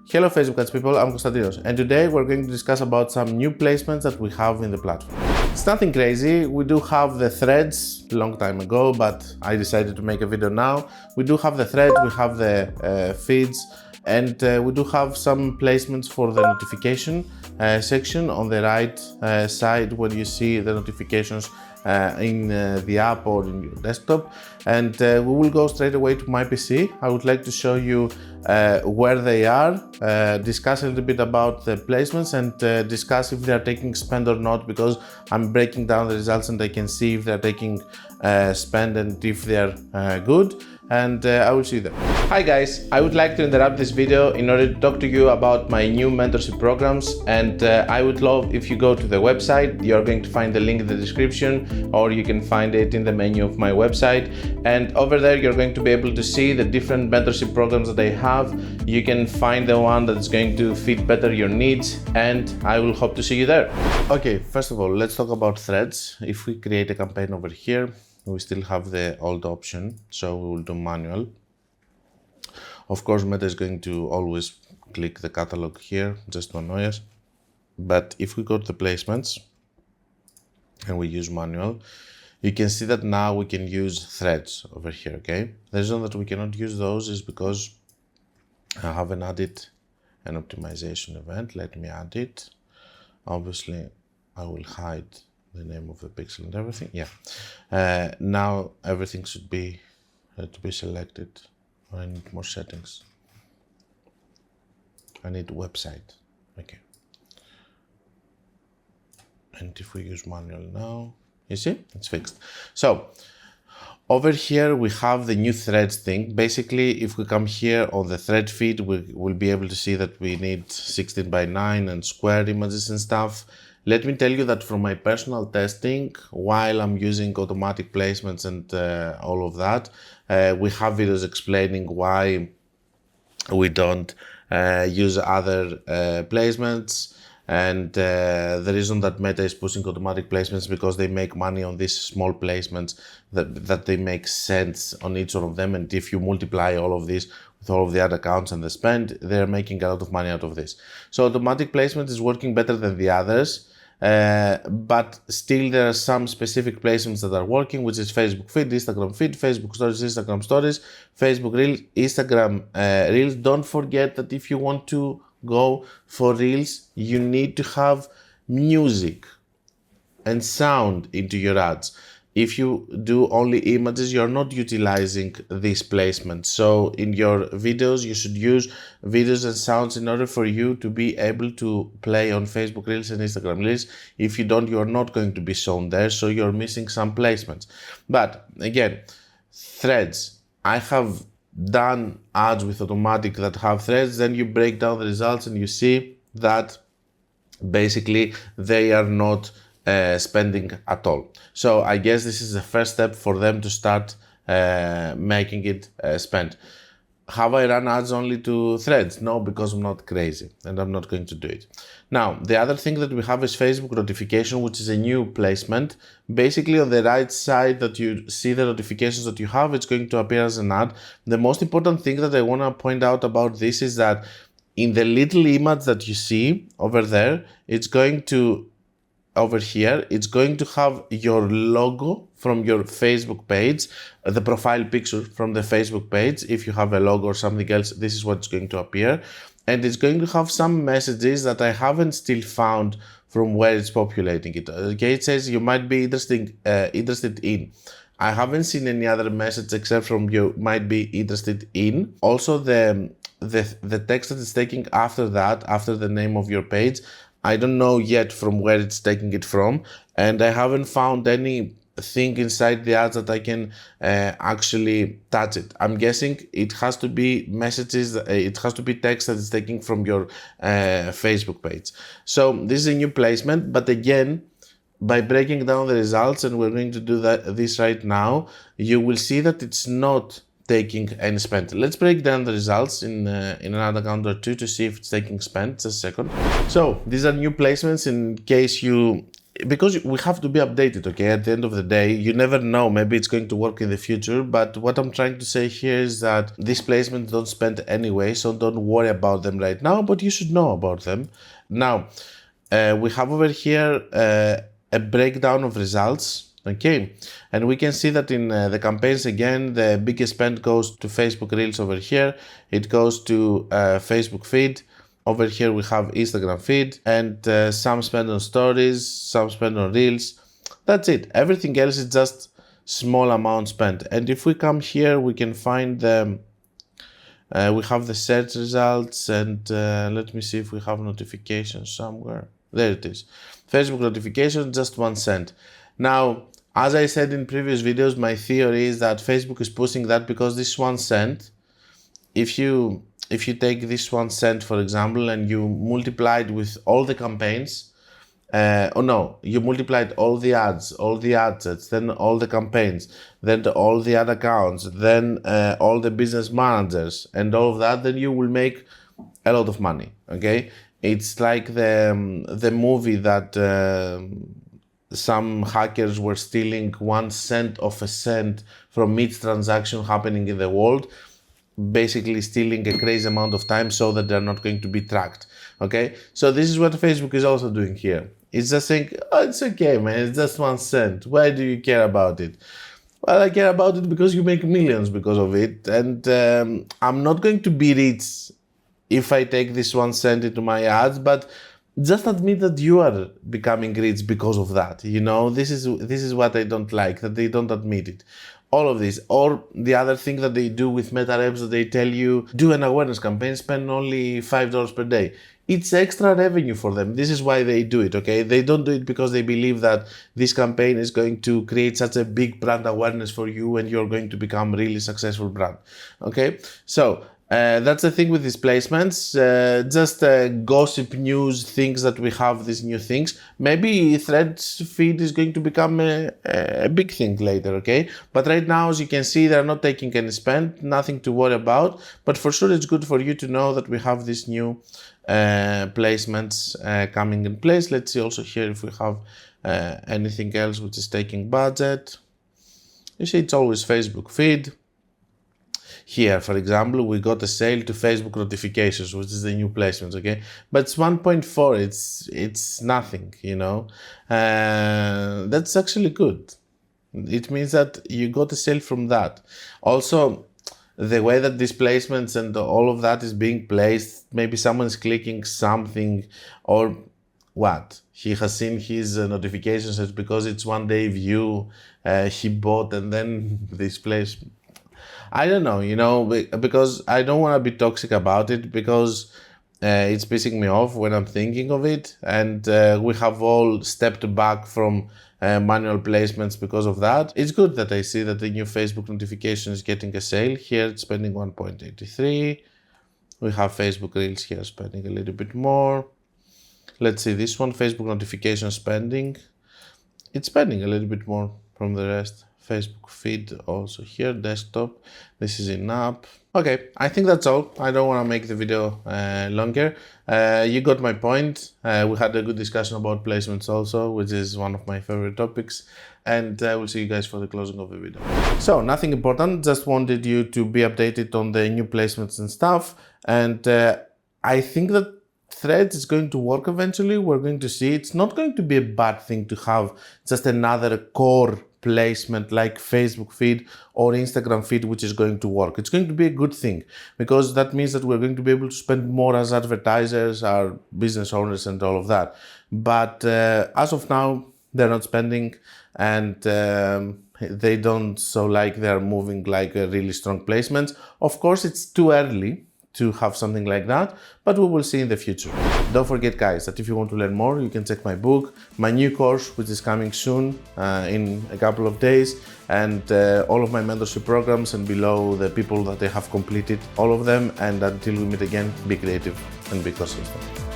Hello Facebook ads people, I'm Konstantinos, and today we're going to discuss about some new placements that we have in the platform. It's nothing crazy. We do have the threads a long time ago, but I decided to make a video now. We do have the threads, we have the feeds, and we do have some placements for the notification section on the right side where you see the notifications in the app or in your desktop. And we will go straight away to my PC. I would like to show you where they are, discuss a little bit about the placements, and discuss if they are taking spend or not, because I'm breaking down the results and I can see if they are taking spend and if they are good. And I will see them. Hi guys, I would like to interrupt this video in order to talk to you about my new mentorship programs, and I would love if you go to the website. You're going to find the link in the description, or you can find it in the menu of my website, and over there you're going to be able to see the different mentorship programs that I have. You can find the one that's going to fit better your needs, and I will hope to see you there. Okay, first of all, let's talk about threads. If we create a campaign over here, we still have the old option, so we will do manual. Of course, Meta is going to always click the catalog here just to annoy us. But if we go to the placements and we use manual, you can see that now we can use threads over here, okay? The reason that we cannot use those is because I haven't added an optimization event. Let me add it. Obviously, I will hide the name of the pixel and everything. Yeah. Now everything should be to be selected. I need more settings. I need website. Okay. And if we use manual now, you see, it's fixed. So over here we have the new threads thing. Basically, if we come here on the thread feed, we will be able to see that we need 16:9 and square images and stuff. Let me tell you that from my personal testing, while I'm using automatic placements and all of that, we have videos explaining why we don't use other placements. And the reason that Meta is pushing automatic placements because they make money on these small placements, that they make sense on each one of them. And if you multiply all of these with all of the ad accounts and the spend, they're making a lot of money out of this. So automatic placement is working better than the others. But still there are some specific placements that are working, which is Facebook feed, Instagram feed, Facebook stories, Instagram stories, Facebook Reels, Instagram Reels. Don't forget that if you want to go for Reels, you need to have music and sound into your ads. If you do only images, you're not utilizing this placement. So in your videos, you should use videos and sounds in order for you to be able to play on Facebook Reels and Instagram Reels. If you don't, you're not going to be shown there, so you're missing some placements. But again, threads. I have done ads with automatic that have threads. Then you break down the results and you see that basically they are not spending at all. So I guess this is the first step for them to start making it spend. Have I run ads only to threads? No, because I'm not crazy and I'm not going to do it. Now, the other thing that we have is Facebook notification, which is a new placement. Basically, on the right side that you see the notifications that you have, it's going to appear as an ad. The most important thing that I want to point out about this is that in the little image that you see over there, it's going to over here, it's going to have your logo from your Facebook page, the profile picture from the Facebook page. If you have a logo or something else, this is what's going to appear. And it's going to have some messages that I haven't still found from where it's populating it. Okay, it says you might be interested in. I haven't seen any other message except from you might be interested in. Also, the text that is taking after that, after the name of your page, I don't know yet from where it's taking it from, and I haven't found anything inside the ads that I can actually touch it. I'm guessing it has to be messages, it has to be text that is taking from your Facebook page. So this is a new placement, but again, by breaking down the results, and we're going to do this right now, you will see that it's not taking any spend. Let's break down the results in an ad account or two to see if it's taking spend. Just a second. So these are new placements in case you because we have to be updated, okay? At the end of the day, you never know, maybe it's going to work in the future, but what I'm trying to say here is that these placements don't spend anyway, so don't worry about them right now, but you should know about them. Now, we have over here a breakdown of results. Okay, and we can see that in the campaigns again, the biggest spend goes to Facebook Reels over here. It goes to Facebook feed. Over here we have Instagram feed and some spend on stories, some spend on Reels. That's it. Everything else is just small amount spent. And if we come here, we can find the we have the search results, and let me see if we have notifications somewhere. There it is. Facebook notification, just 1 cent. Now, as I said in previous videos, my theory is that Facebook is pushing that because this 1 cent, if you take this 1 cent, for example, and you multiply it with all the campaigns, you multiplied all the ads, all the ad sets, then all the campaigns, then all the ad accounts, then all the business managers and all of that, then you will make a lot of money, okay? It's like the movie that some hackers were stealing 1 cent of a cent from each transaction happening in the world, basically stealing a crazy amount of time so that they're not going to be tracked. Okay, so this is what Facebook is also doing here. It's just saying, oh, it's okay, man, it's just 1 cent. Why do you care about it? Well, I care about it because you make millions because of it, and I'm not going to be rich if I take this 1 cent into my ads, but just admit that you are becoming rich because of that. You know, this is what I don't like, that they don't admit it. All of this, or the other thing that they do with meta reps, that they tell you, do an awareness campaign, spend only $5 per day. It's extra revenue for them. This is why they do it, okay? They don't do it because they believe that this campaign is going to create such a big brand awareness for you and you're going to become a really successful brand, okay? So, that's the thing with these placements, just gossip news, things that we have, these new things. Maybe Threads feed is going to become a big thing later, okay? But right now, as you can see, they're not taking any spend, nothing to worry about. But for sure, it's good for you to know that we have these new placements coming in place. Let's see also here if we have anything else which is taking budget. You see, it's always Facebook feed. Here, for example, we got a sale to Facebook notifications, which is the new placements, okay? But it's 1.4, it's nothing, you know? That's actually good. It means that you got a sale from that. Also, the way that these placements and all of that is being placed, maybe someone's clicking something, or what? He has seen his notifications, it's because it's 1 day view, he bought, and then this place... I don't know, you know, because I don't want to be toxic about it, because it's pissing me off when I'm thinking of it, and we have all stepped back from manual placements because of that. It's good that I see that the new Facebook notification is getting a sale. Here it's spending 1.83. We have Facebook Reels here spending a little bit more. Let's see this one, Facebook notification spending. It's spending a little bit more from the rest. Facebook feed also here, desktop, this is in app. Okay, I think that's all. I don't want to make the video longer. You got my point. We had a good discussion about placements also, which is one of my favorite topics. And I will see you guys for the closing of the video. So nothing important, just wanted you to be updated on the new placements and stuff. And I think that Threads is going to work eventually. We're going to see. It's not going to be a bad thing to have just another core placement like Facebook feed or Instagram feed, which is going to work. It's going to be a good thing, because that means that we're going to be able to spend more as advertisers, our business owners, and all of that. But as of now, they're not spending, and they don't so like they're moving like a really strong placements. Of course, it's too early to have something like that, but we will see in the future. Don't forget, guys, that if you want to learn more, you can check my book, my new course, which is coming soon in a couple of days, and all of my mentorship programs, and below the people that they have completed all of them. And until we meet again, be creative and be consistent.